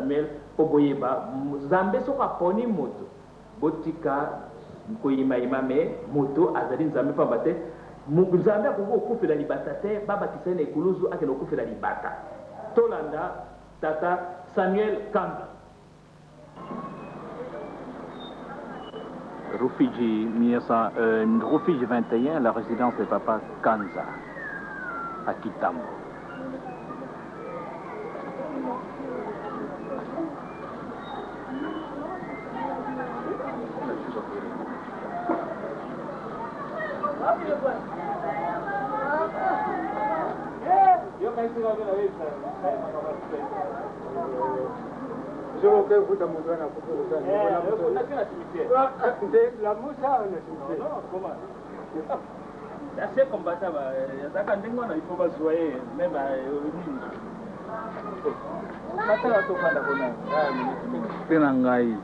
Samuel Oboyeba Nzambe soka poni moto botika koyima imame moto azali Nzambe pambate Nzambe akoko okufela libata te baba kisene ekuluzu akene okufela libata tolanda tata Samuel Kanza. Rufiji 21, la résidence de papa Kanza à Kitambo. C'est combattable. Il faut pas soyer, même Penangai.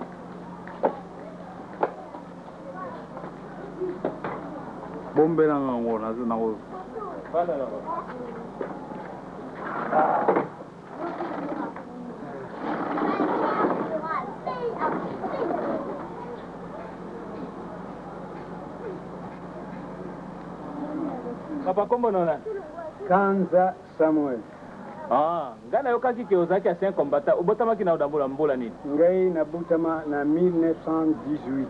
Bombe nangona nawo. Papa kombo nona? Kanza Samuel. Ah, ngana yokaki ke ozaki ancien combattant, obotama ki na odambula mbola nini? Ngai na butama na 1918.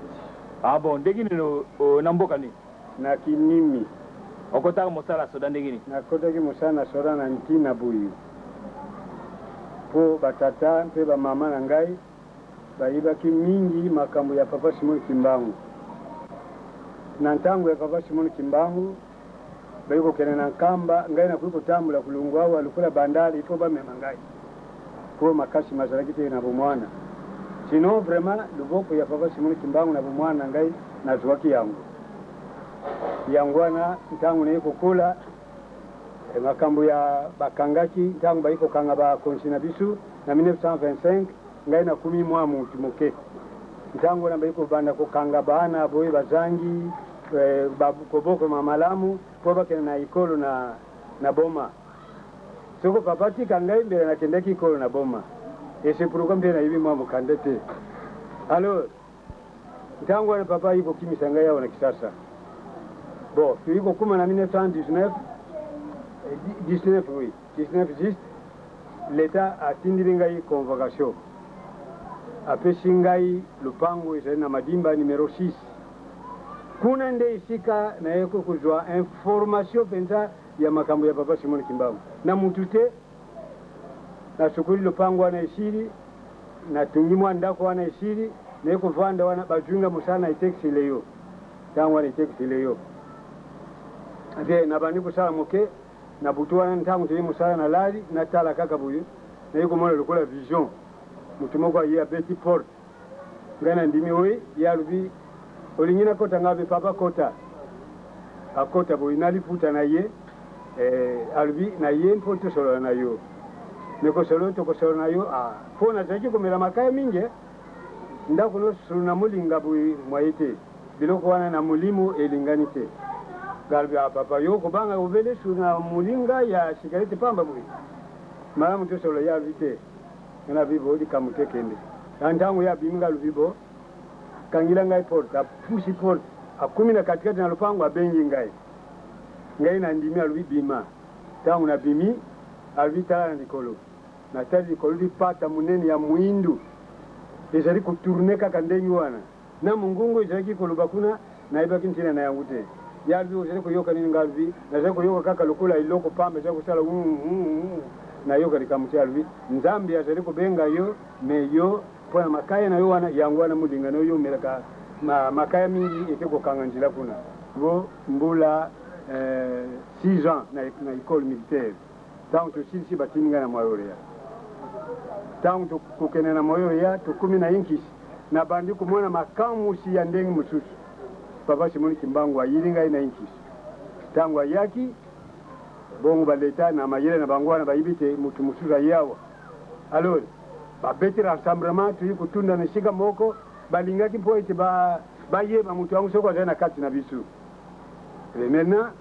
Ah bon, ndegi nino na mboka ni? Na Kinimi. Okotaka mosala soda ndegi ni? Nakotaki mosala soda na Ntina Buyu. Po batata mpe ba mama na ngai bayibaki mingi makambo ya papa Simon Kimbangu. Na ntango ya papa Simon Kimbangu bayiko kene na nkamba ngai na kuliko tambula kulungwa wa lukula bandari ipo ba mema ngai ko makasi mazalaki te na bomwana sino vraiment luboko ya papa Simon Kimbangu na bomwana ngai na zwaki yangu yangwana ntango ne kukula makambo ya bakangaki ntango bayiko kanga ba konsina bisu na 1925 ngai na kumi mwa mutu moke ntango na bayiko banda ko kanga bana boye bazangi babu koboko mamalamu po bakena na ikolo na boma soko papati kangai mbele na kendeki ikolo na boma ese pourquoi mbele na hivi mwa mukandete alors ntango na papa ipo kimisanga yao na kisasa bon tuiko kuma na 1919 oui 19 juste l'état a tindiri ngai convocation apesi ngai lupango ezali na madimba numéro 6 kuna nde isika na yeko kujua information penza ya makambo ya papa Simon Kimbangu na mutute na shukuri lupango wana ishiri na tungimwa ndako wana ishiri na yeko vanda wana bajunga musana iteksi leyo tangu wana iteksi leyo ade na bani kusala moke na butuwa ntangu tuli musala na lali na tala kaka buyu na yeko mwana lukola vision mutumoko ya beti port ngana ndimi we ya rubi olingina kota ngabe papa kota akota bo inalifuta na ye albi na ye mpoto solo na yo neko solo to ko solo na yo fona zaki komela makaya minge ndako no suna mulinga bu mwaite biloko wana na mulimo elinganite galbi papa yo ko banga ubele suna mulinga ya sigareti pamba bu mara mto solo ya vite na bibo di kamutekende ndangu ya biminga lubibo kangila ngai porta pushi port akumi na katikati na lupango abengi ngai na ndimi alubi bima tangu na bimi alvita na nikolo na tadi nikolo di pata munene ya muindu ezali kuturne kaka ndengi wana na mungungu ezali koluba kuna na ibaki ntina na yangute yalvi ezali kuyoka nini ngalvi na ezali kuyoka kaka lukula iloko pamba ezali kusala na yoka likamutia alvi nzambi ezali kubenga yo meyo pona makaya na yo wana yangwana mudinga no yo melaka makaya mingi ekeko kanga njila kuna bo mbula 6 ans na école militaire tant que si batinga na moyoya tant que kukena na moyoya to kumi na inkis na bandi kumona makamu si ya ndengi mususu papa Simon Kimbangu ayiringa ina inkis tangu yaki bongo baleta na mayele na bangwana bayibite mutu mususu yawa alors babeti rassemblement tuyi kutunda na shika moko balingaki poite ba yeba mutu wangu soko tena kati na bisu maintenant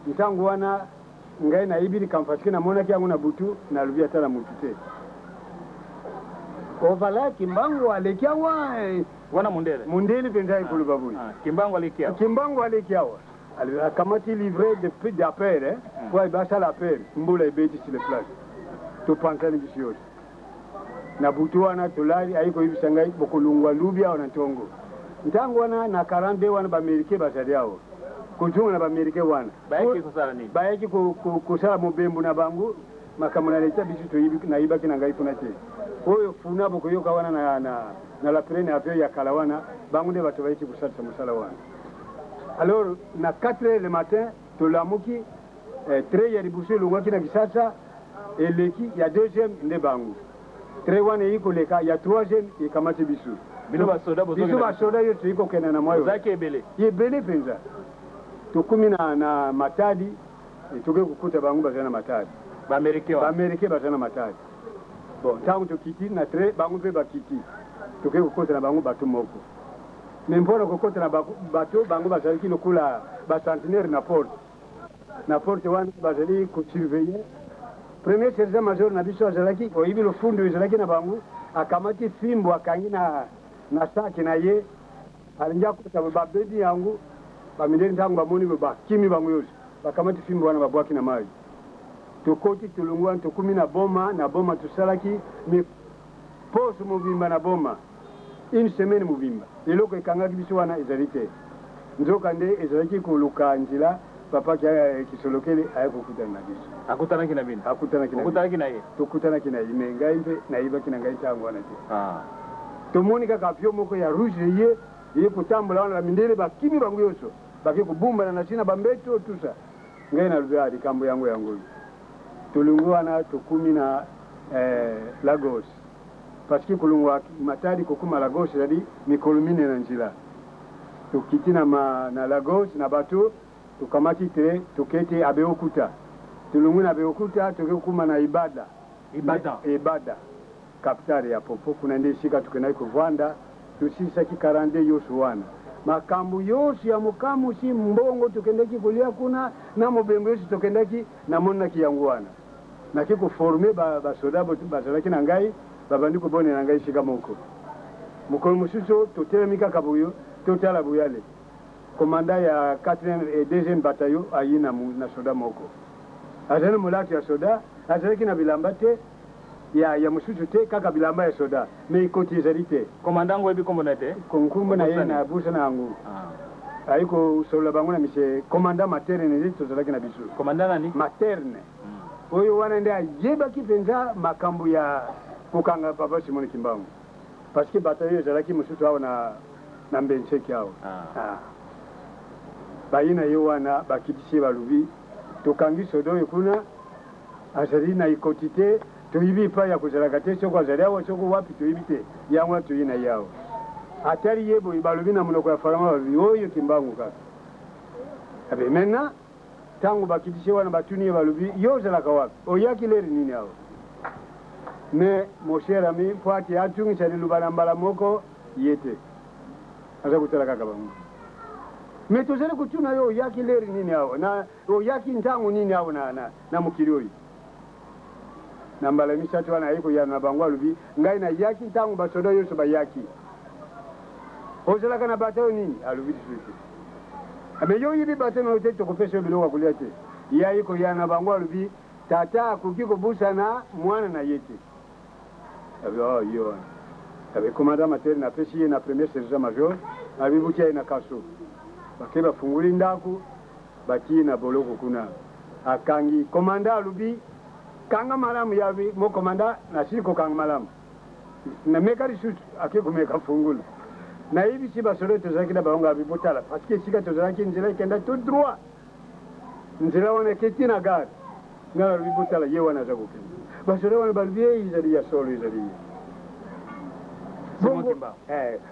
ntangu wana ngai na ibiri kamfashike na mona kyangu na butu na lubia tala mutu te ovala kimbangu alekiawa wana mundele penza ikulu babuyi kimbangu alekiawa akamati livre d'appel kwa ibasa la appel mbula ibeti sur le place tupansani bisiyote na butu wana tulali aiko hivi sangai bokulungwa lubia wana tongo ntangu wana na karambe wana bamerike basali yao kutunga na bamerike wana bayaki kusala mubembu na bangu makamuna leta bisu to yibi na ibaki na ngai kuna te oyo funa boko yoka wana na la prene affaire ya kalawana bangu nde bato bayaki kusatsa musala wana. Alors na 4h le matin tolamuki 3 ya ribusu lungwaki na kisasa eleki ya 2e nde bangu 3 wana yiko leka ya 3e ikamati bisu bisu basoda yote iko kena na moyo zake ebele penza tukumi na matadi tuke kukuta bangu bazana matadi bamerike bazana matadi bon tangu tukiti na 3 bangu pe bakiti tuke kukuta na bangu batu moko membona kukuta na batu bangu bazaliki lokula ba centenaire na porte wana bazali ku surveiller premier sergent major na biso azalaki oyibi lo fundo azalaki na bangu akamati fimbo akangi na saki na ye alinja kuta babedi yangu bamindeni tangu bamoni bakimi bangu yose bakamati fimbo wana babwaki na maji tukoti tulungwa tukumi na boma tusalaki me poso mubimba na boma une semaine mubimba eloko ekangaki biso wana ezalite nzoka nde ezalaki koluka njila papa kisolokele ayakokutana na biso akutanaki na ye tukutanaki na ye me ngai mpe nayibaki na ngai ntango wana te tomoni kaka pio moko ya rouge ye kutambula wana bamindele bakimi bangu yoso baki kubumbana na china bambeto tusa ngai nalubya likambo yangu tulungu wana tukumi na Lagos parce que kulungwa matadi kukuma Lagos jadi mikolumine na njila tukiti na Lagos na batu tukamati te tukete Abeokuta tulungu na Abeokuta tukekuma na ibada kapitali ya popo kuna ndi shika tukenai kuvanda tusisaki 42 yosu wana makambu yosu ya mukamu si mbongo tukendeki kulia kuna na mubembo yosu tukendeki na monna kiyanguana na kiku forme basoda bazalaki na ngai babandi kubone na ngai shika moko mukolo mususo totelemika kabuyo totala buyale komanda ya 4e et 2e bataillon ayina na soda moko azana mulaki ya soda azalaki na bilamba te ya mususu te kaka bilamba ya soda me ikoti ezalite komandango ebi komona te konkumbo na ye na busa na yango ayiko solola bango na mise komanda materne nde tozalaki na biso komanda nani materne oyo wana nde ayebaki mpenza makambo ya kokanga papa Simon Kimbangu parce que bataillon ezalaki mosusu awo na mbenseki awo bayina ye wana bakitisi balubi tokangi soda oyo kuna azali na ikoti te toyibi pa ya kuzalaka te soko azali awo soko wapi toyibi te yango toyina yawo atari yebo balubi na monoko ya farama balubi oyo Kimbangu kaka abe maintenant tangu bakitisi wana batuni balubi yo ozalaka wapi oyaki leri nini awo mais mon cher ami poati atungi sali lubana mbala moko yete aza kutala kaka bangu mais tozali kutuna yo oyaki leri nini awo na oyaki ntangu nini awo na mukili oyo na mbala misatu wana ayiko yana na bangu alubi ngai na yaki ntangu basoda yoso bayaki ozalaka na batayo nini alubi tisuki abe yo yibi bateno ote tokopesa biloko kulia te yayiko yana bangu alubi tata akuki kubusana mwana na yete abe yo abe komanda materi na pesi ye na premier sergent major abibuki ye na kaso bakeba funguli ndaku bati na boloko kuna akangi komanda alubi kanga malamu yabi mo komanda na siko kanga malamu na mekari shoot akikumeka fungulu na hivi si basolo tozaki na baonga bibotala parce que sika tozaki nzela ikenda tout droit nzela wana keti na gare ngala bibotala ye wana zabuke basolo wana balbie izali ya solo izali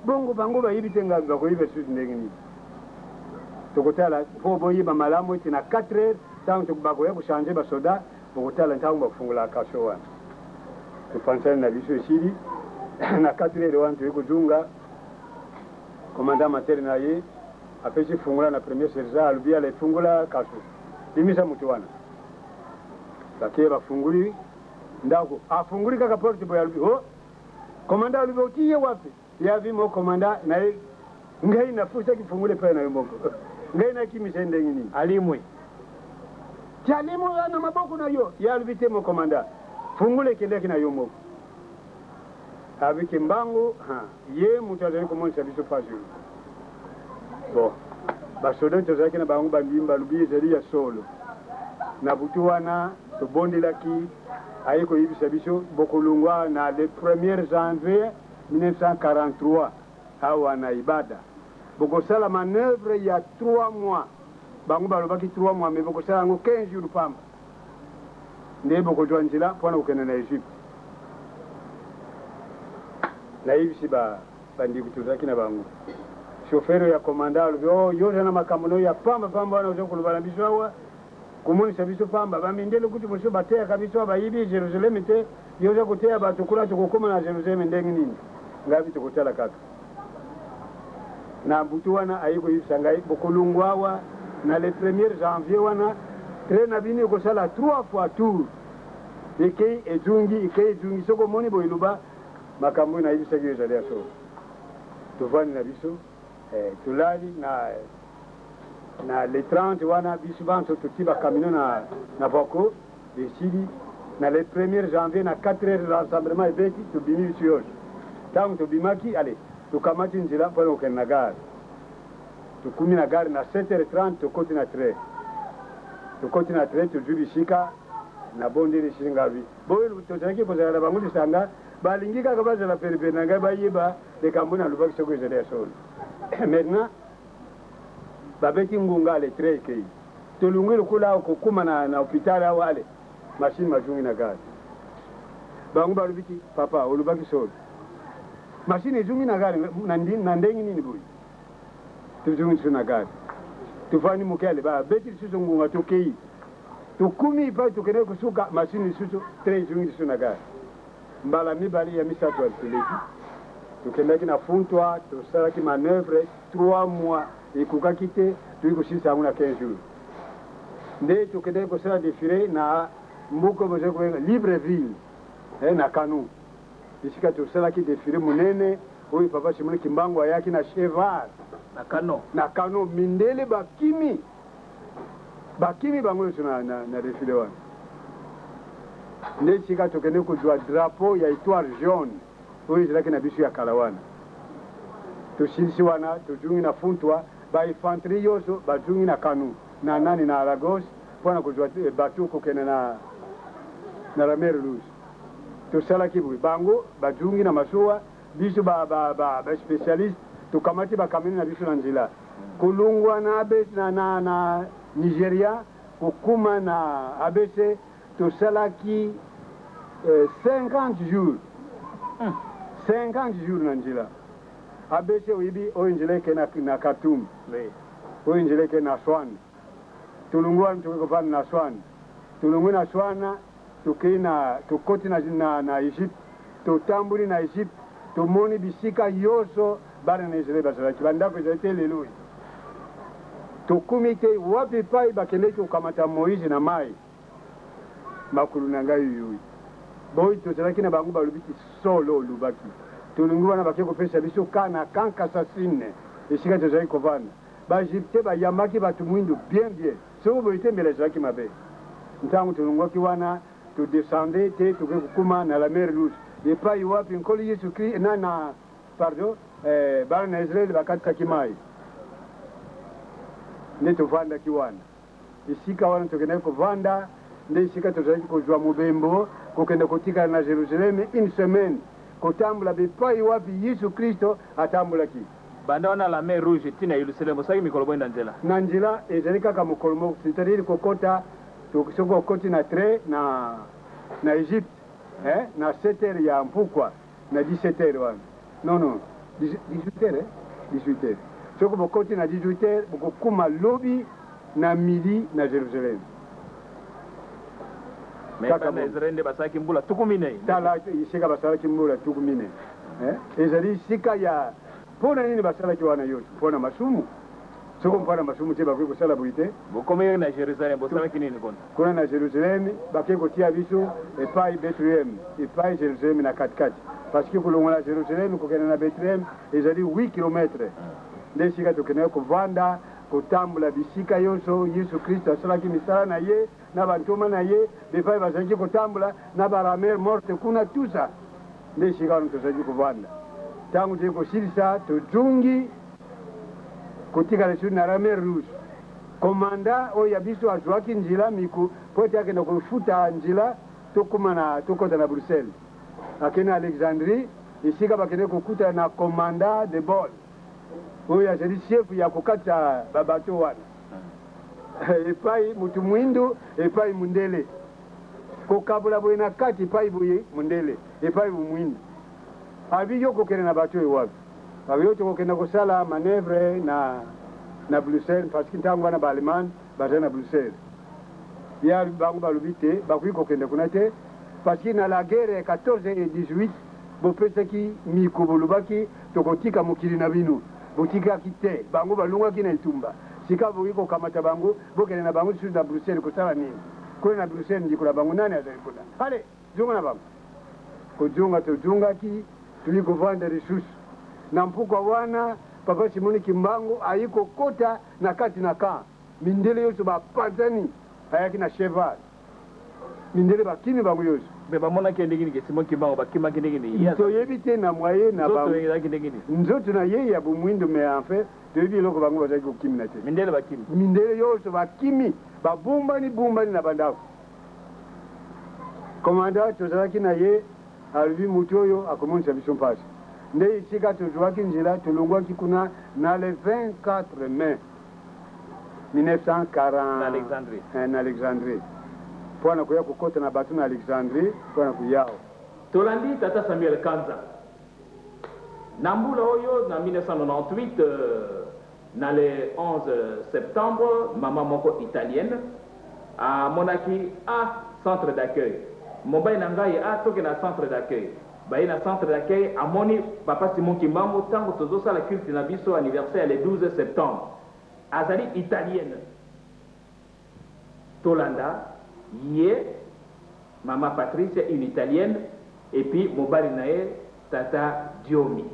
bongo bango ba yibi tenga ba ko yibe shoot ndengini tokotala po boyiba malamu tina 4h tant to bako ya kushanje basoda bokotala ntango bakufungula kaso wana tupansana na biso shiri na 4h wantu ikujunga komanda materi na ye apesi fungula na premier sergent alubia le fungula kaso limisa mutu wana bakeba funguli ndako afunguli kaka porte boy alubi komanda alibotiye wapi ya vimo komanda na ngai nafusa kifungule pale na yomoko ngai na kimisende ngini alimwe alimu na maboko na yo ya alibite mo komanda fungule kende kina yomoko avec mbango ye mutazali komonisa biso fazulu bon basoda tozalaki na bango bambimba lubi ezali ya solo na butu wana tobondelaki aye koyebisa biso bokolungwa na le 1er janvier 1943 awa na ibada bokosala manœuvre ya 3 mois bango balobaki 3 mois mais bokosala yango 15 jours pamba nde bokozwa nzela mpona kokende na Egypte nayebisi bandeko tozalaki na bango chauffeur ya komanda alobi yoza na makambo no ya pamba wana oza koloba na biso awa komonisa biso pamba bamindele kuti mosusu bateyaka biso awa bayibi Jerusaleme te yoza koteya bato kuna tokokoma na Jerusaleme ndenge nini ngabi tokotala kaka na butu wana ayi koyebisa ngai bokolungwa awa na le 1er janvier wana train na bino ekosala 3 fois tour ekei ezungi soko omoni boyeluba makambo nayebisaki ezali ya solo tovandi na biso tulali na le 30 wana biso banso toti bakamino na bako esili na le 1er janvier na 4 heures l'ensemblema ebeti tobimi biso yoso ntango tobimaki ale tokamati nzela mpona kokende na gare tokumi na gare na 7h30 tokoti na train tozwi bisika na bondeli singabi boye tozalaki kozala na bango lisanga balingi kaka bazala periperi na ngai bayeba likambo nalobaki soko ezali ya solo maintenant babeti ngunga ale tre ekei tolungi lokola awa kokuma na hôpital awa ale machine mazungi na gare bango balobiki papa olobaki solo machine ezungi na gare na ndenge nini boye tozungi liso na gare tofandi moke ale babeti lisusu ngunga tokei tokumi pa tokende kosuka machine lisusu tre ezungi liso na gare mbala mibali ya misato alituleki tokendaki na funtwa tosalaki manœuvre 3 mois ekokaki te toyi kosilisa yango na 15 jours nde tokendaki kosala défilé na mboka boza koyenga Libreville na Kano esika tosalaki défilé monene oyo papa Simoni Kimbangu ayaki na cheval na Kano mindele bakimi bango nyonso na défilé wana nde sika tokende kozwa drapeau ya étoile jaune oyo ezalaki na biso ya kala wana tosilisi wana tozungi na funtwa bainfanterie nyonso bazungi na Kanu na nani na Aragos mpona kozwa bato kokende na la mer Rouge tosalaki boye bango bazungi na masuwa biso baspécialiste tokamati bakamini na biso na nzela kolungwa na Nigeria kokuma na ABC tosalaki 50 jours 50 jours na nzela ABC oyebi oyo nzela eke na Khartoum oyo nzela eke na Swan tulungwa tokoki kovanda na Swan tulungwi na Swan tokoti na Egypte totambuli na Egypte tomoni bisika yoso bana na Israel bazalaki bandako ezali te lelo tokumi te wapi pai bakendeki kokamata Moïse na mai makulu na ngai yoyi boyi tozalaki na bango balobiki solo olubaki tolungi wana bake kopesa biso kana kankasasine esika tozalaki kovanda baegypte bayambaki bato mwindo bien soko boyi te mbela ezalaki mabe ntango tolungwaki wana todescende te tokoki kokuma na la mer Rouge epai wapi nkolo Yesu Kristo bana na Israeli bakatisaki mai nde tovandaki wana esika wana tokendaki kovanda nde esika tozalaki kozwa mobembo kokende kotikala na Jerusaleme une semaine kotambola bepai wapi Yesu Kristo atambulaki banda wana la mer Rouge tina Yerusalemu osaki mikolo boyi na nzela ezali kaka mokolo moko c'est-à-dire kokota soki okoti na train na Egypte na 7 heures ya mpukwa na 17 heures wana non 18 heures 18 heures soki bokoti na 18 heures bokokuma lobi na midi na Jerusalem kaka na Israel nde basalaki mbula tuku minei tala isika basalaki mbula tuku minei ezali sika ya mpona nini basalaki wana yoto mpona masumu soko mpana masumu te bakoki kosala boye te bokomeki na jérusalem bosalaki nini kuna kuna na jérusalem bakoki kotia biso epai betlehem epai jérusalem na katikati parce que kolongola jérusalem kokende na betlehem ezali 8 kilometre nde esika tokendeki kovanda kotambola bisika nyonso yesu kristo asalaki misala na ye na bantoma na ye bepai bazalaki kotambola na baramer morte kuna tusa nde esika wana tozalaki kovanda ntango toyei kosilisa tozungi kotikala sudi na ramer rouge komanda oyo ya biso azwaki nzela miku mpo ete akenda kofuta nzela tokota na bruxelles akende na alexandrie esika bakende kokuta na komanda de bol oyo azali chefu ya kokatisa babato wana epai mutu mwindu epai mundele kokabola boye na kati epai boye mundele epai mwindu abiyo kokende na bato ewapi abiyo tokokenda kosala manevre na bruxelles parce que ntango wana baallemane baza na bruxelles ya bango balobi te bakoki kokende kuna te parce que na la guerre 14 et 18 bopesaki miko bolobaki tokotika mokili na bino botikaki te bango balungaki na etumba sika bokoki kokamata bango bokende na bango lisusu na bruxelles kosala nini kole na bruxelles ndiko na bango nani azali kuna ale zunga na bango kozunga tozungaki tuli kovanda lisusu na mpukwa wana papa simoni kimbangu ayi kokota na kati na ka mindele yonso bapanzani ayaki na cheval mindele bakimi bango yonso me bamonaki ndenge nini simoni kimbangu bakimaki ndenge nini toyebi te na mwaye na bangoezalaki ndenge nini nzoto na ye ya bomwindo me enfin toyebi eloko bango bazalaki kokimina te mindele bakimi mindele yonso bakimi babumbani na bandako komanda tozalaki na ye alobi mutu oyo akomonisa biso mpasi nde esika tozwaki nzela tolongwaki kuna na le 24 mai 1940 na alexandrie mpo na koya kokota na bato na alexandrie mpo na koyao tolandi tata samuel kanza na mbula oyo na 1998 na le 11 septembre mama moko italienne amonaki centre d'accueil mobali na ngai toke na centre d'accueil baye na centre d'accueil amoni papa simon kimbangu ntango tozosala culte na biso anniversaire le 12 septembre azali italienne tolanda ye mama patricia une italienne et puis mobali na ye tata diomi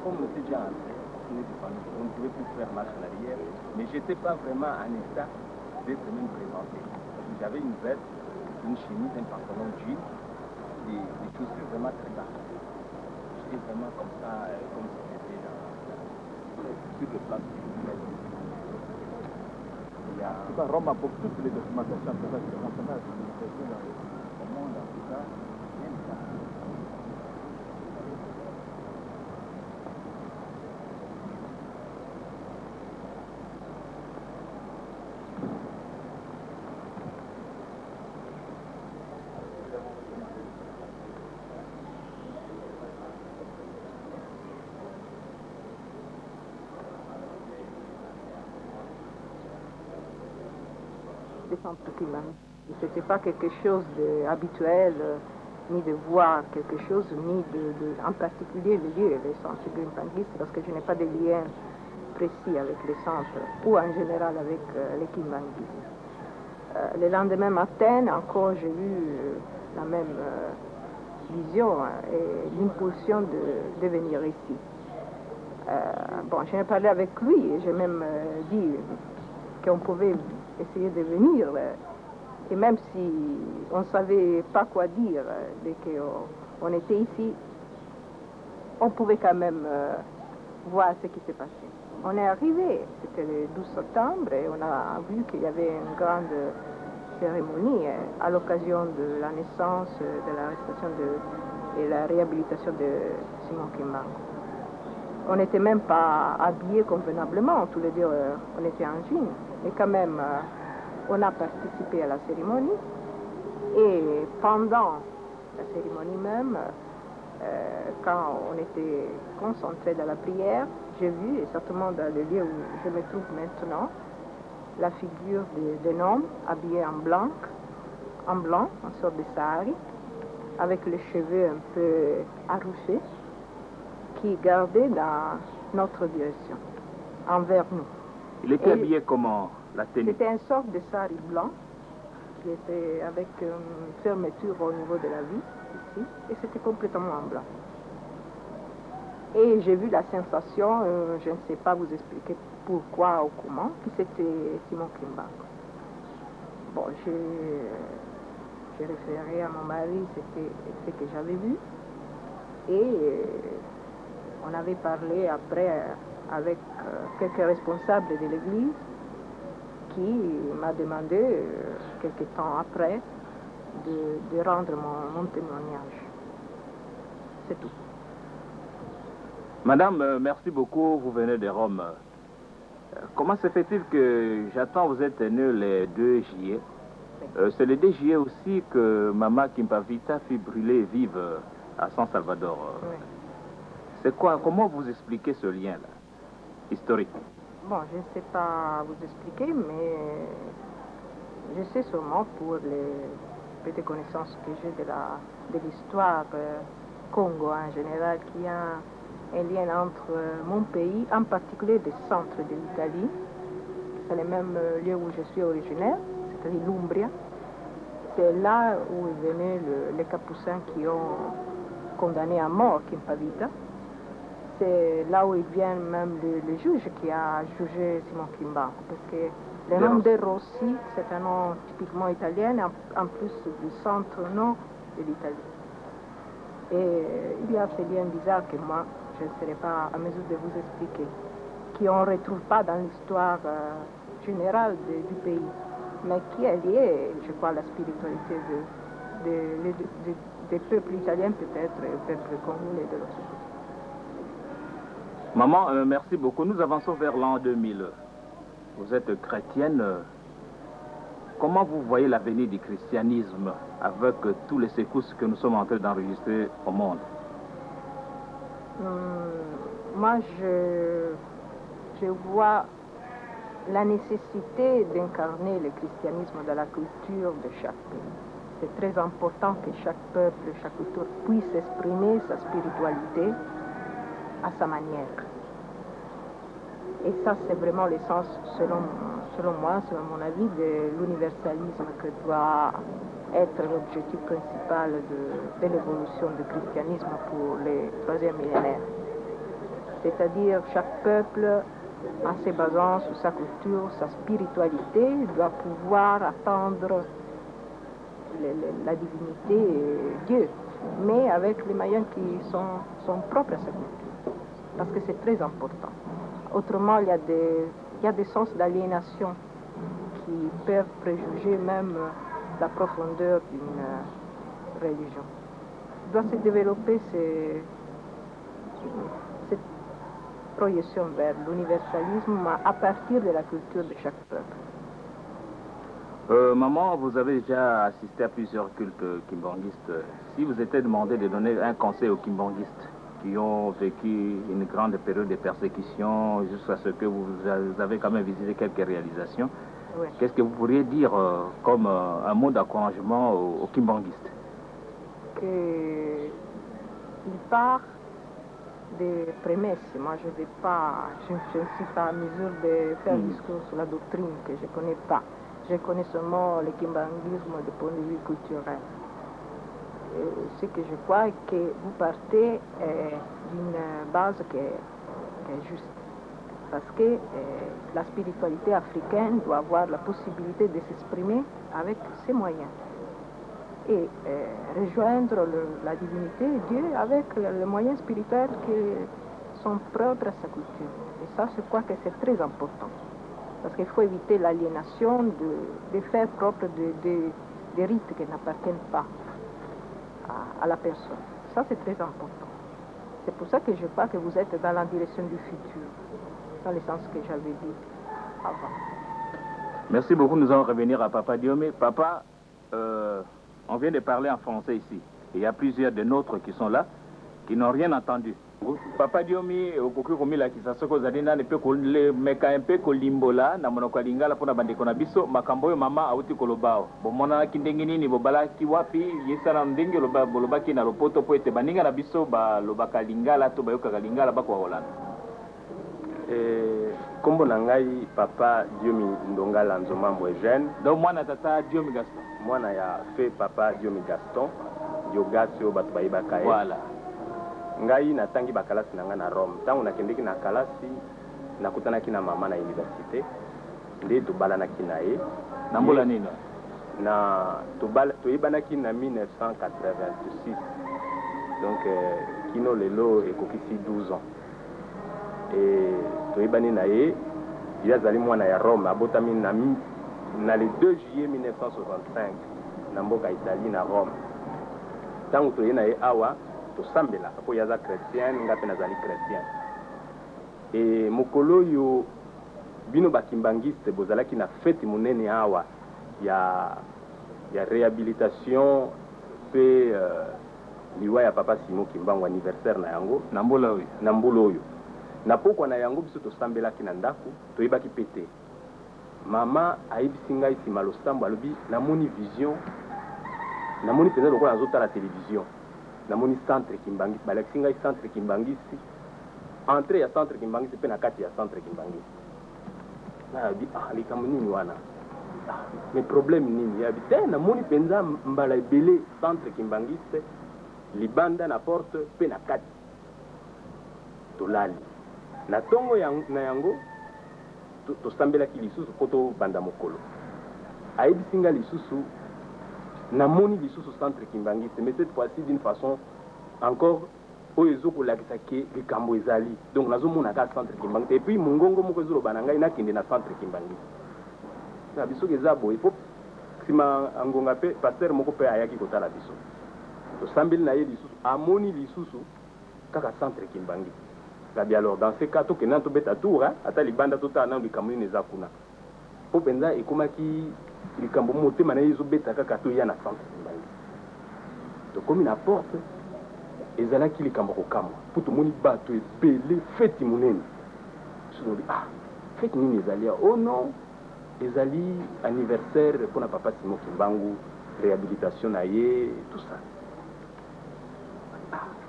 Comme on était déjà entré, on ne pouvait plus faire marche en arrière, mais je n'étais pas vraiment en état d'être même présenté. J'avais une veste, une chemise, un pantalon jean, des chaussures vraiment très basses. J'étais vraiment comme ça, comme si j'étais sur le plan spirituel. En tout cas, Rome a pour toutes les documentations concernant la civilisation au monde, en tout cas, bien ça. Ce n'était pas quelque chose d'habituel, ni de voir quelque chose, ni en particulier le lieu, les centres Kimbanguistes, parce que je n'ai pas de lien précis avec les centres, ou en général avec les Kimbanguistes. Le lendemain matin, encore, j'ai eu la même vision et l'impulsion de venir ici. Bon, j'ai parlé avec lui et j'ai même dit qu'on pouvait essayer de venir. Et même si on ne savait pas quoi dire dès qu'on était ici, on pouvait quand même voir ce qui s'est passé. On est arrivé, c'était le 12 septembre, et on a vu qu'il y avait une grande cérémonie à l'occasion de la naissance, de l'arrestation et la réhabilitation de Simon Kimbangu. On n'était même pas habillés convenablement, tous les deux, on était en jean. Mais quand même, on a participé à la cérémonie et pendant la cérémonie même, quand on était concentré dans la prière, j'ai vu, et certainement dans le lieu où je me trouve maintenant, la figure d'un homme habillé en blanc, en sorte de sari, avec les cheveux un peu arrachés, qui gardait dans notre direction, envers nous. Il était habillé comment, la tenue? C'était une sorte de sari blanc, qui était avec une fermeture au niveau de la vie, ici, et c'était complètement en blanc. Et j'ai vu la sensation, je ne sais pas vous expliquer pourquoi ou comment, que c'était Simon Kimbangu. Bon, j'ai référé à mon mari ce que j'avais vu, et on avait parlé après avec quelques responsables de l'église qui m'a demandé, quelques temps après, de rendre mon témoignage. C'est tout. Madame, merci beaucoup, vous venez de Rome. Comment se fait-il que, j'attends, vous êtes née le 2 juillet. C'est le 2 juillet aussi que Maman Kimpavita fut brûlée vive à San Salvador. Oui. C'est quoi, comment vous expliquez ce lien-là, historique? Bon, je ne sais pas vous expliquer, mais je sais sûrement pour les petites connaissances que j'ai de l'histoire Congo en général, qu'il y a un lien entre mon pays, en particulier le centre de l'Italie. C'est le même lieu où je suis originaire, c'est-à-dire l'Umbria. C'est là où venaient les Capucins qui ont condamné à mort Kimpavita. C'est là où il vient même le juge qui a jugé Simon Kimbangu, parce que le nom de Rossi, c'est un nom typiquement italien, en plus du centre-nord de l'Italie. Et il y a ce lien bizarre que moi, je ne serai pas à mesure de vous expliquer, qu'on ne retrouve pas dans l'histoire générale du pays, mais qui est lié, je crois, à la spiritualité des peuples italiens peut-être, et au peuple congolais de l'autre côté. Maman, merci beaucoup. Nous avançons vers l'an 2000. Vous êtes chrétienne. Comment vous voyez l'avenir du christianisme avec tous les secousses que nous sommes en train d'enregistrer au monde? Moi, je vois la nécessité d'incarner le christianisme dans la culture de chaque pays. C'est très important que chaque peuple, chaque culture puisse exprimer sa spiritualité à sa manière. Et ça, c'est vraiment l'essence, selon moi, selon mon avis, de l'universalisme que doit être l'objectif principal de l'évolution du christianisme pour les 3e millénaire. C'est-à-dire, chaque peuple, en se basant sur sa culture, sa spiritualité, doit pouvoir attendre la divinité et Dieu, mais avec les moyens qui sont propres à sa culture, parce que c'est très important. Autrement, il y a des sens d'aliénation qui peuvent préjuger même la profondeur d'une religion. Il doit se développer cette projection vers l'universalisme à partir de la culture de chaque peuple. Maman, vous avez déjà assisté à plusieurs cultes kimbanguistes. Si vous étiez demandé de donner un conseil aux kimbanguistes qui ont vécu une grande période de persécution jusqu'à ce que vous avez quand même visité quelques réalisations, oui. Qu'est-ce que vous pourriez dire comme un mot d'encouragement aux kimbanguistes? Qu'il part des prémices. Moi, je ne suis pas à mesure de faire un discours sur la doctrine que je ne connais pas. Je connais seulement le kimbanguisme du point de vue culturel. Ce que je crois est que vous partez d'une base qui est juste. Parce que la spiritualité africaine doit avoir la possibilité de s'exprimer avec ses moyens. Et rejoindre la divinité, Dieu, avec les moyens spirituels qui sont propres à sa culture. Et ça, je crois que c'est très important. Parce qu'il faut éviter l'aliénation des faits propres des rites qui n'appartiennent pas à la personne. Ça, c'est très important. C'est pour ça que je crois que vous êtes dans la direction du futur, dans le sens que j'avais dit avant. Merci beaucoup. Nous allons revenir à Papa Diomé. Papa, on vient de parler en français ici. Il y a plusieurs de nôtres qui sont là, qui n'ont rien entendu. Papa Diomé, okoki komila kisasoko zadina ne pe ko le meka un peu ko limbola na monoko lingala pona bandeko na biso makambo yo mama auti kolobao. Bo mona kindengi nini bo balaki wapi yesala ndenge lobaki na lopoto po ete baninga na biso ba lobaka lingala to bayoka lingala ba ko Holanda. Kombo na ngai Papa Diomi Ndongala Nzomambo Eugène. Donc mwana tata Diomi Gaston. Mwana ya fait Papa Diomi Gaston. Diogasio batu bayibaka ye. Voilà. Ngai natangi bakalasi na nga na Rome. Tango nakendeki na kalasi nakutanaki na mama na université. Nde tobalanaki na ye. Na mbola nini? Na toyebanaki na 1986. Donc kino lelo ekokisi 12 ans. Et toyebani na ye yazali mwana ya Rome abotami na le 2 juillet 1965 na mboka Italie na Rome. Tango toye na ye awa tosambela po yaza chrétien ngape nazali chrétien. Et mokolo yo bino bakimbangiste bozalaki na fête monene awa ya réhabilitation pe liwa ya Papa Simon Kimbangu anniversaire na yango na mbola oyo. Na mbola oyo. Na pokwa na yango biso tosambelaki na ndako toyebaki pete mama ayebisi ngai nsima losambo alobi namoni vision namoni penza lokola nazotala télévision namoni centre Kimbangisi balakisi ngai centre Kimbangisi entrée ya centre Kimbangisi mpe na kati ya centre Kimbangisi nayabi likambo nini wana mais problème nini yabi te namoni penza mbala ebele centre Kimbangisi libanda na porte mpe na kati tolali na tongo na yango tosambelaki lisusu po tobanda mokolo ayebisi nga lisusu namoni lisusu centre Kimbangisi mais cette fois-ci d'une façon encore oyo ezokolakisa ke likambo ezali donc nazomona ka centre Kimbangisi et puis mongongo moko ezoloba na ngai nakende na centre Kimbangisi na biso eza boye po nsima angonga mpe paster moko mpe ayaki kotala biso tosambeli na ye lisusu amoni lisusu kaka centre Kimbangisi. Alors dans ce cas, tu as beta tour, ata libanda tota na likambo ni za kuna. Po penza ekomaki likambo motema na yezo beta kaka to ya na centre Kimbangisi. To komi na porte ezalaki likambo kokamwa. Po to moni bato ebele feti munene. So di feti nini ezali? Oh non, ezali anniversaire pour na Papa Simon Kimbangu, réhabilitation na ye tout ça.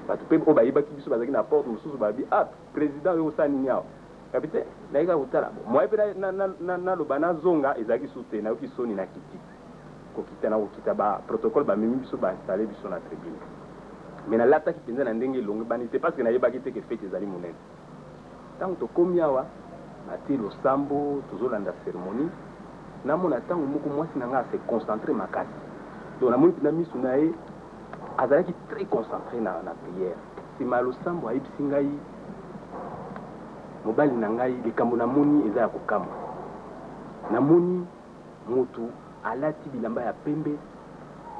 Bato pe o bayibaki biso bazaki na porte mususu babi président yo sa nini yao kapite naika utala moi pe na lobana zonga ezaki sute na yoki soni na kiti ko kita na okita ba protocole ba mimi biso ba installer biso na tribune mais na lata ki penza na ndenge longue bani c'est parce que na yebaki te ke fete ezali monene tango to komiawa ati losambo tozolanda cérémonie na mona tango moko mwasi na nga se concentrer makasi donc na moni na misu na ye azalaki très concentré na prière. Si malosambo ayebisi ngai mobali na ngai likambo namoni eza ya kokama. Namoni motu alati bilamba ya pembe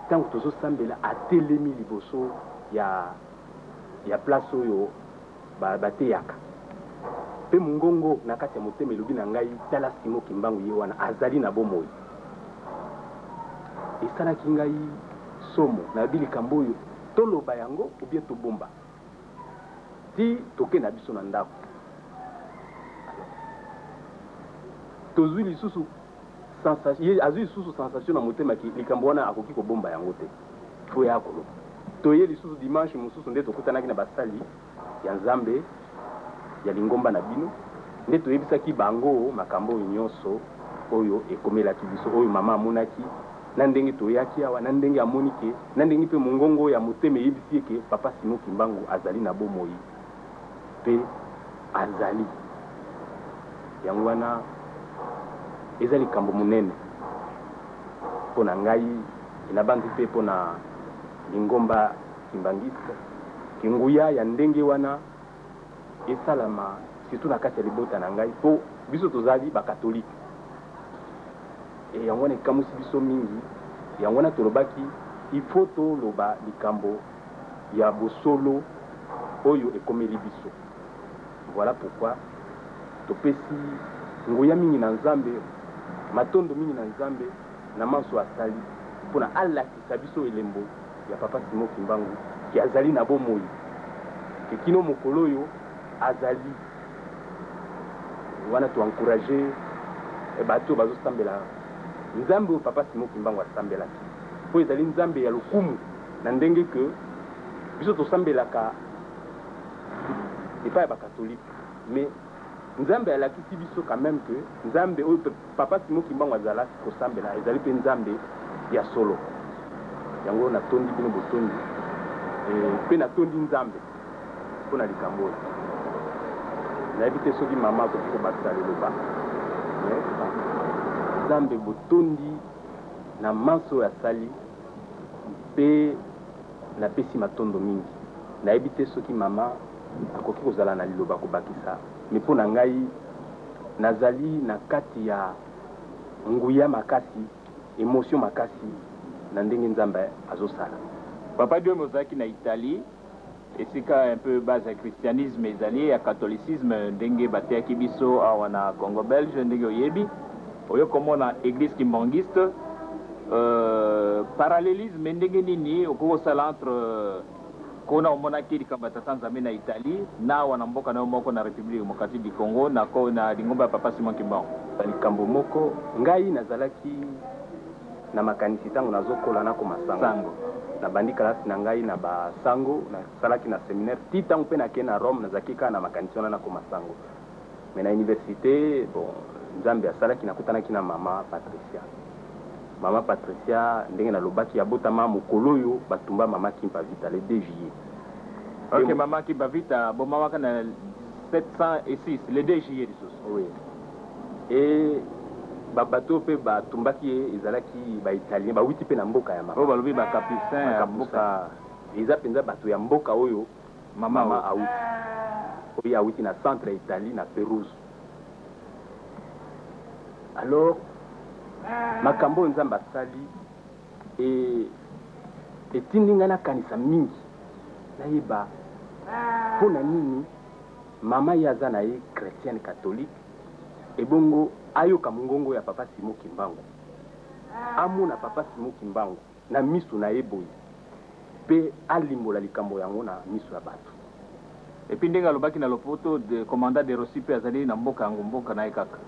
tango tozosambela atelemi liboso ya place oyo bateyaka. Pe mongongo na kati ya motema elobi na ngai tala Simon Kimbangu ye wana azali na bomoi. Esalaki ngai somo na bili kamboyo toloba yango ou bien tobomba ti toke na biso na ndako tozwi lisusu sensation azwi lisusu sensation na motema ki likambo wana akoki kobomba yango te fo ya kolo toye lisusu dimanche mususu nde tokutanaki na basali ya Nzambe ya lingomba na bino nde toyebisaki bango makambo nyonso oyo ekomelaki biso oyo mama amonaki na ndenge toyaki awa na ndenge amonike na ndenge pe mongongo ya moteme yebisi ke Papa Simon Kimbangu azali na bomoi pe azali yango wana ezali kambo munene pona ngai ina bandi pe pona lingomba Kimbangisi kinguya ya ndenge wana esalama surtout na kati ya libota na ngai po biso tozali ba katolike et yango ne kamusi biso mingi yango na tolobaki il faut to loba likambo ya bosolo oyo ekomeli biso. Voilà pourquoi topesi nguya mingi na Nzambe matondo mingi na nzambe na manso asali mpona alakisa biso elembo ya papa Simon Kimbangu ki azali na bomoi ke kino mokolo oyo azali wana toencourage bato bazosambela nzambe oyo papa Simon Kimbangu asambelaki po ezali nzambe ya lokumu na ndenge ke biso tosambelaka epai ya bakatolike mais nzambe alakisi biso quand même que nzambe oyo papa Simon Kimbangu azalaki kosambela ezali mpe nzambe ya solo yango natondi bino botondi mpe natondi nzambe mpona likambo oyo nayebi te soki mama akoki kobakisa liloba nzambe botondi na manso oyo asali mpe napesi matondo mingi nayebi te soki mama akoki kozala na liloba kobakisa me mpo na ngai nazali na kati ya nguya makasi émotion makasi na ndenge nzambe azosala. Papa Dieu mozaki na Italie esika un peu base ya christianisme ezali ya catholicisme ndenge bateyaki biso awa na Congo belge ndenge oyebi oyo komona église kimbangiste parallélisme ndenge nini okokosala entre kona omonaki likambo ya tata nzambe na Italie na awa na mboka nayo moko na république démocratique du Congo na lingomba ya papa Simon Kimbangu likambo moko ngai nazalaki na makanisi ntango nazokola nako masango na bandi kalasi na ngai na basango nasalaki na séminaire ti ntango mpe nakei na Rome nazalaki kaka na makanisi wana nako masango me na université bon nzambe asalaki nakutanaki na mama Patricia ndenge nalobaki abotama mokolo oyo batumba mama Kimpa Vita le 2 juillet. Ok, mama Kimpa Vita bomamaka na 706 le 2 juillet lisusu. Oui. Et babato pe batumbaki ye ezalaki baitalien bawiti mpe na mboka ya mama oyo balobi bakapucin ya mboka eza mpenza bato ya mboka oyo mama awuti oyo awuti na centre ya Italie na Pérouse. Alors makambo oyo nzambe asali etindi ngai nakanisa mingi nayeba mpo na nini mama ye aza na ye chrétienne catholique ebongo ayoka mongongo ya papa Simon Kimbangu amona papa Simon Kimbangu na miso na ye boye mpe alimbola likambo yango na miso ya bato epuis ndenge alobaki na lopoto de commandant de Rossi mpe azali na mboka yango mboka na ye kaka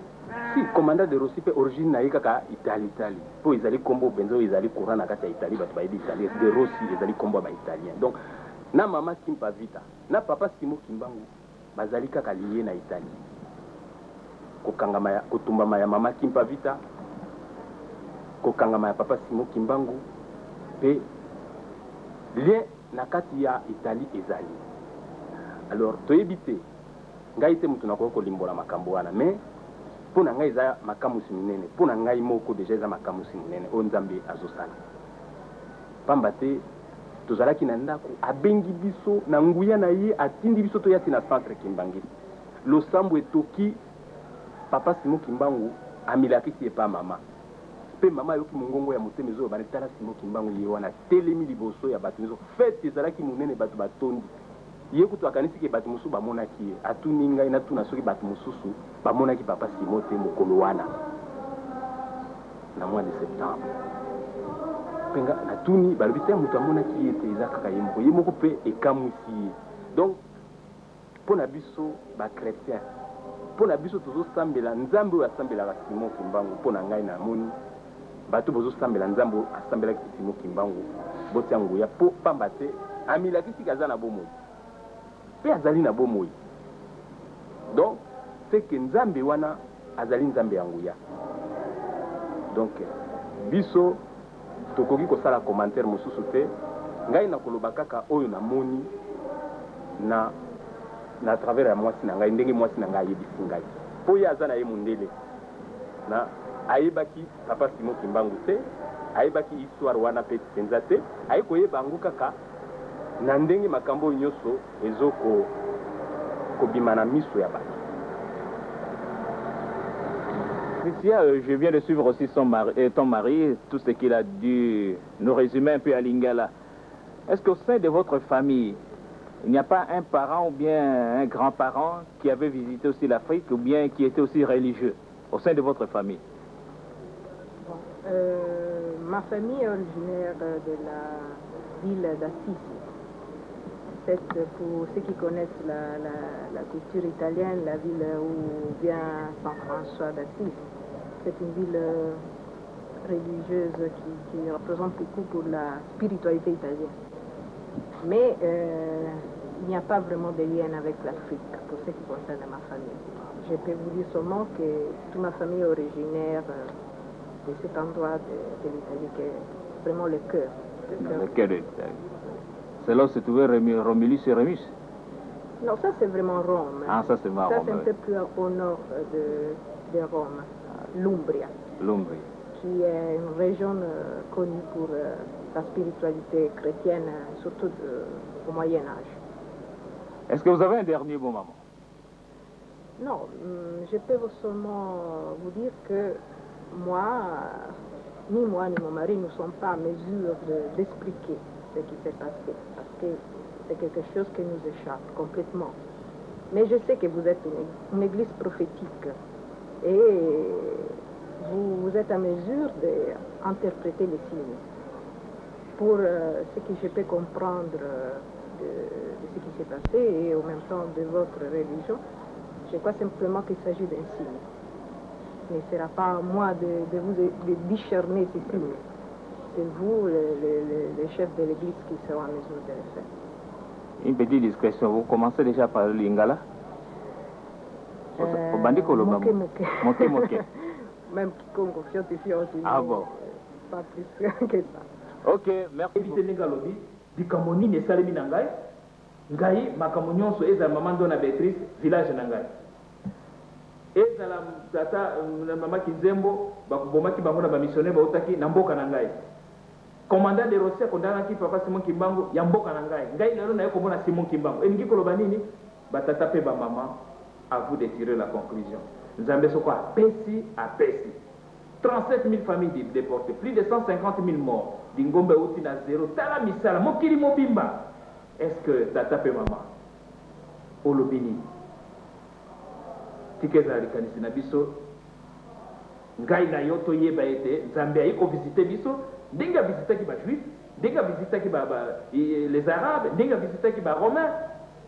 si commandant de Rossi mpe origine na ye kaka Italie mpo ezali kombo benzo ezali courant na kati ya Italie bato bayebi Italie de Rossi ezali kombo ya baitalien donc na mama Kimpa Vita na papa Simon Kimbangu bazali kaka liye na Italie kotumbama ya mama Kimpa Vita kokangama ya papa Simon Kimbangu mpe lien na kati ya Italie ezali. Alors toyebi te ngai te mutu nakoki kolimbola makambo wana mais mpo na ngai eza makamusi minene mpo na ngai moko deja eza makamusi minene oyo nzambe azosala pamba te tozalaki na ndako abengi biso na nguya na ye atindi biso toyati na centre Kimbangisi losambo etoki papa Simon Kimbangu amilakisi epa mama mpe mama ayoki mongongo ya motema ezoyo banetala Simon Kimbangu ye wana telemi liboso ya bato nyonso fete ezalaki monene bato batondi ye kutu akanisiki bato mosusu bamonaki ye atuni ngai natuna soki bato mosusu bamonaki papa Simon te mokolo wana na mois de septembre penga natuni balobi te moto amonaki ye te eza kaka ye moko mpe ekamwisi ye donc mpo na biso bachrétien mpo na biso tozosambela nzambe oyo asambelaka Simon Kimbangu mpo na ngai namoni bato bozosambela nzambe oyo asambelaki Simon Kimbangu botia nguya mpo pamba te amilakisiki aza na bomoi mpe azali na bomoi donc seke nzambe wana azali nzambe ya nguya donc biso tokoki kosala commentaire mosusu te ngai nakoloba kaka oyo namoni na travers ya mwasi na ngai ndenge mwasi na ngai ayebisi ngai mpo ye aza na ye mondele na ayebaki papa Simon Kimbangu te ayebaki histoire wana mpe mpenza te aye koyeba yango kaka na ndenge makambo oyo nyonso ezokobima na miso ya bato. Christian, je viens de suivre aussi ton mari, tout ce qu'il a dû nous résumer un peu à Lingala. Est-ce qu'au sein de votre famille, il n'y a pas un parent ou bien un grand-parent qui avait visité aussi l'Afrique ou bien qui était aussi religieux au sein de votre famille? Ma famille est originaire de la ville d'Assisi. Pour ceux qui connaissent la culture italienne, la ville où vient Saint François d'Assise, c'est une ville religieuse qui représente beaucoup pour la spiritualité italienne. Mais il n'y a pas vraiment de lien avec l'Afrique pour ce qui concerne ma famille. Je peux vous dire seulement que toute ma famille est originaire de cet endroit de l'Italie qui est vraiment le cœur. Le cœur de l'Italie. C'est là où se trouvait Romulus et Rémus? Non, ça c'est vraiment Rome. Ah, ça c'est Rome. Ça c'est un peu plus au nord de Rome, l'Umbria. L'Umbrie. Qui est une région connue pour la spiritualité chrétienne, surtout au Moyen-Âge. Est-ce que vous avez un dernier mot, maman? Non, je peux seulement vous dire que ni moi ni mon mari ne sommes pas en mesure d'expliquer ce qui s'est passé, parce que c'est quelque chose qui nous échappe complètement. Mais je sais que vous êtes une église prophétique et vous êtes en mesure d'interpréter les signes. Pour ce que je peux comprendre de ce qui s'est passé et en même temps de votre religion, je crois simplement qu'il s'agit d'un signe. Ce ne sera pas à moi de discerner ces signes. C'est vous, les chefs de l'église, qui seront en mesure de le faire. Une petite discrétion, vous commencez déjà par le lingala? Moke. Même Kikongo, Fioti. Ah bon? Pas plus que ça. Ok, merci. Évitez les galobi, du Camoni, ne salemi nangai. Ngai, ma camonyon, so eza maman dona Béatrice, village nangai. Eza la tata, maman Kinzembo, bakubomaki bamona ba missionnaire bautaki, namboka nangai. Commandant de Rossia, kondanaki papa Simon Kimbangu, yamboka nangai. Ngai lelo na yeko mona Simon Kimbangu. Et ngi koloba nini? Batata pe ba maman, à vous de tirer la conclusion. Nzambe soko apesi. 37 000 familles déportées, plus de 150 000 morts. Dingombe outi na zéro. Tala misala, mokili mobimba. Est-ce que tata pe maman? Olobini. Tikeza likanisi na biso. Ngai na yoto yeba ete. Nzambe ayiko visiter biso. Denga visiter ki ba juif. Denga visiter ki les arabes. Denga visiter ki ba romains.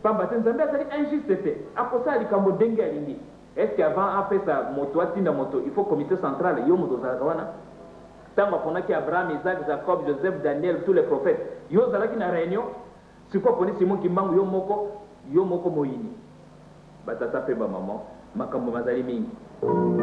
Pamba te Nzambe azali injuste te. Akosa likambo denga alingi. Est-ce qu'avant a fait sa moto, il faut comité central, il y a moto zarawana. Tant qu'on a Abraham, Isaac, Jacob, Joseph, Daniel, tous les prophètes. Il y a une réunion. C'est quoi pour les Simon qui manque yo moko moini. Batata pe ba maman, makambo mazali mingi. Oh,